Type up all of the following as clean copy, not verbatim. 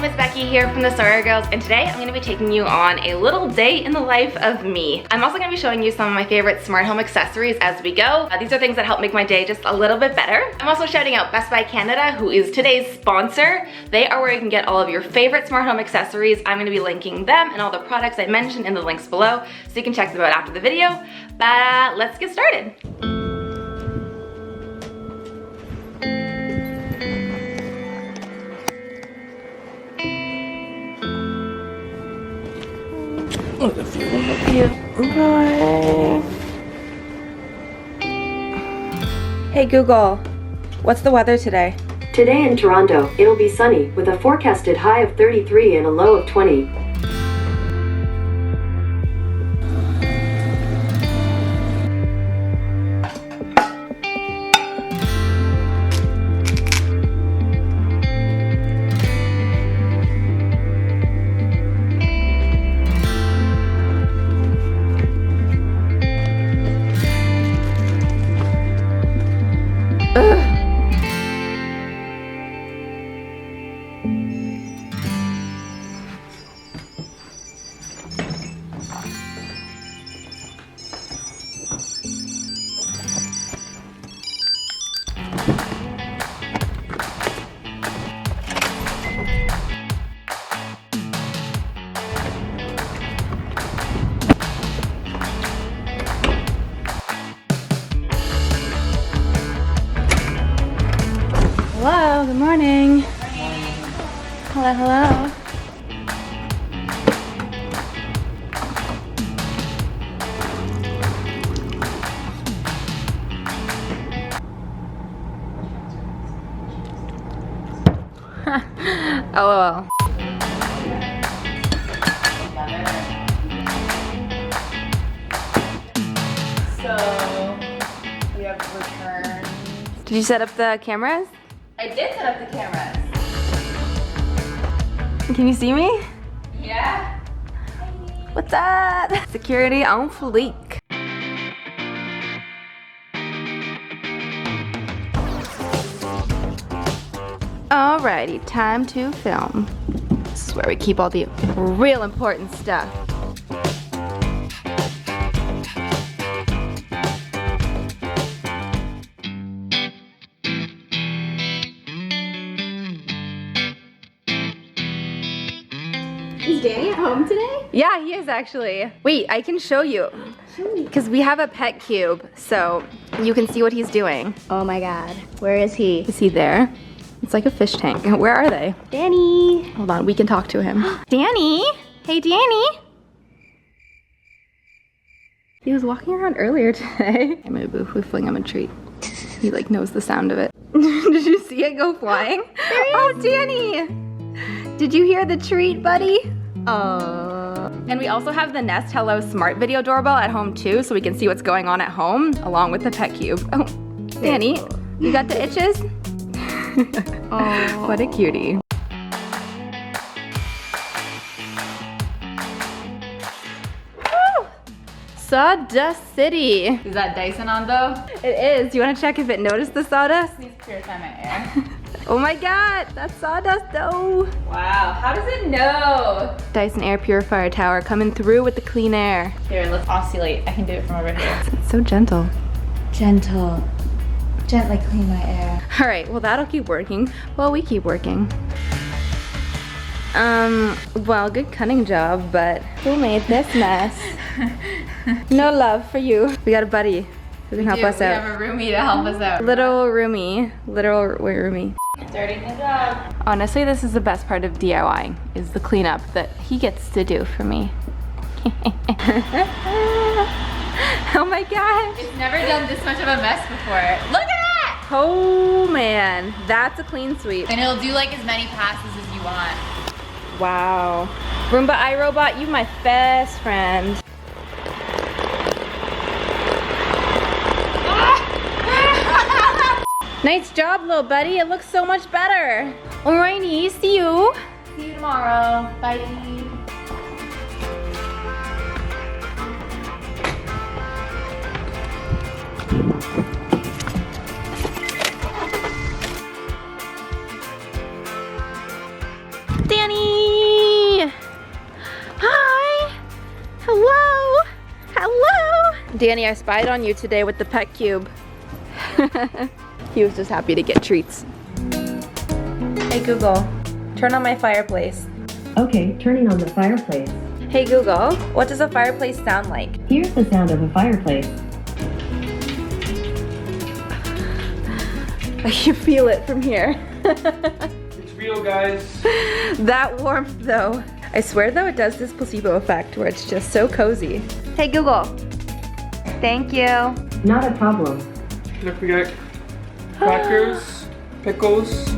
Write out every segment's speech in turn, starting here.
it's Becky here from TheSorryGirls, and today I'm going to be taking you on a little day in the life of me. I'm also going to be showing you some of my favorite smart home accessories as we go. These are things that help make my day just a little bit better. I'm also shouting out Best Buy Canada, who is today's sponsor. They are where you can get all of your favorite smart home accessories. I'm going to be linking them and all the products I mentioned in the links below, so you can check them out after the video. But let's get started. Look at you, look at you. Bye. Hey Google, what's the weather today? Today in Toronto, it'll be sunny with a forecasted high of 33 and a low of 20. Hello, good morning. Hello, hello. LOL. So, we have returned. Did you set up the cameras? I did set up the cameras. Can you see me? Yeah? What's up? Security on fleek. Alrighty, time to film. This is where we keep all the real important stuff. Is Danny at home today? Yeah, he is actually. Wait, I can show you. Because we have a pet cube, so you can see what he's doing. Oh my god. Where is he? Is he there? It's like a fish tank. Where are they? Danny! Hold on, we can talk to him. Danny! Hey, Danny! He was walking around earlier today. Hey, my boo, we fling him a treat. He like knows the sound of it. Did you see it go flying? Oh, Danny! Did you hear the treat, buddy? And we also have the Nest Hello Smart Video Doorbell at home too, so we can see what's going on at home, along with the pet cube. Oh, Danny, you got the itches? Oh, what a cutie. Woo! Sawdust City. Is that Dyson on though? It is. Do you want to check if it noticed the sawdust? Please purify my air. Oh my god, that's sawdust though. Wow, how does it know? Dyson Air Purifier Tower coming through with the clean air. Here, let's oscillate. I can do it from over here. It's so gentle. Gentle. Gently clean my air. All right, well that'll keep working while we keep working. Well, good cutting job, but who made this mess? No love for you. We got a buddy who can help us out. We have a roomie to help us out. Literal roomie. Literal roomie. Starting the job. Honestly, this is the best part of DIYing, is the cleanup that he gets to do for me. Oh my gosh. It's never done this much of a mess before. Look at that! Oh man, that's a clean sweep. And it'll do like as many passes as you want. Wow. Roomba iRobot, you my best friend. Nice job, little buddy. It looks so much better. Alrighty, see you. See you tomorrow. Bye. Danny! Danny, I spied on you today with the pet cube. He was just happy to get treats. Hey Google, turn on my fireplace. Okay, turning on the fireplace. Hey Google, what does a fireplace sound like? Here's the sound of a fireplace. I can feel it from here. It's real, guys. That warmth though. I swear though it does this placebo effect where it's just so cozy. Hey Google. Thank you. Not a problem. Look, we got crackers, pickles.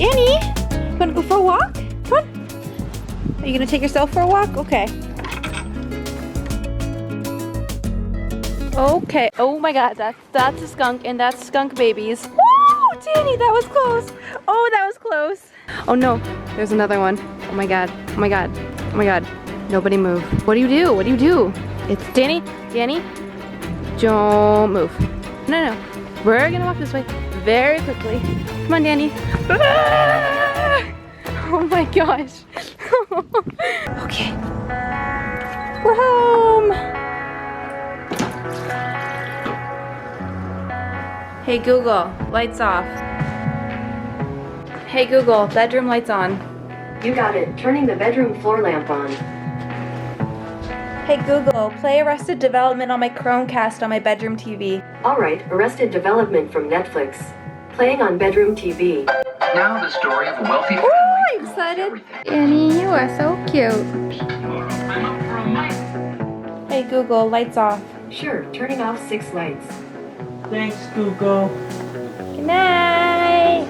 Annie, you wanna go for a walk? Come on. Are you gonna take yourself for a walk? Okay. Okay, oh my god, that's a skunk and that's skunk babies. Woo, Danny, that was close. Oh, that was close. Oh no, there's another one. Oh my god, oh my god, oh my god. Nobody move. What do you do? What do you do? It's Danny, Danny, don't move. No, no, we're gonna walk this way very quickly. Come on, Danny. Ah! Oh my gosh. Okay, we're home. Hey Google, lights off. Hey Google, bedroom lights on. You got it. Turning the bedroom floor lamp on. Hey Google, play Arrested Development on my Chromecast on my bedroom TV. Alright, Arrested Development from Netflix. Playing on bedroom TV. Now the story of a wealthy family. Ooh, excited. Annie, you are so cute. I'm up for a mic. Hey Google, lights off. Sure, turning off 6 lights. Thanks, Google. Good night.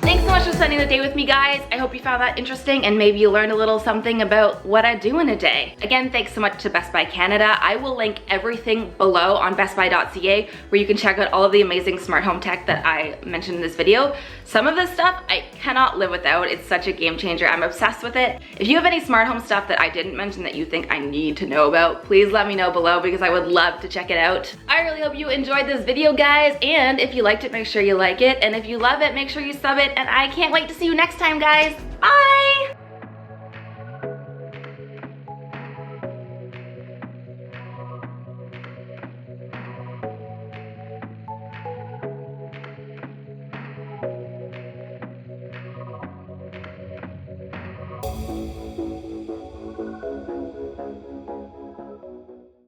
Thanks so much for spending the day with me, guys. I hope you found that interesting and maybe you learned a little something about what I do in a day. Again, thanks so much to Best Buy Canada. I will link everything below on bestbuy.ca where you can check out all of the amazing smart home tech that I mentioned in this video. Some of this stuff I cannot live without. It's such a game changer. I'm obsessed with it. If you have any smart home stuff that I didn't mention that you think I need to know about, please let me know below because I would love to check it out. I really hope you enjoyed this video, guys, and if you liked it, make sure you like it, and if you love it, make sure you sub it, and I can't wait to see you next time, guys. Bye!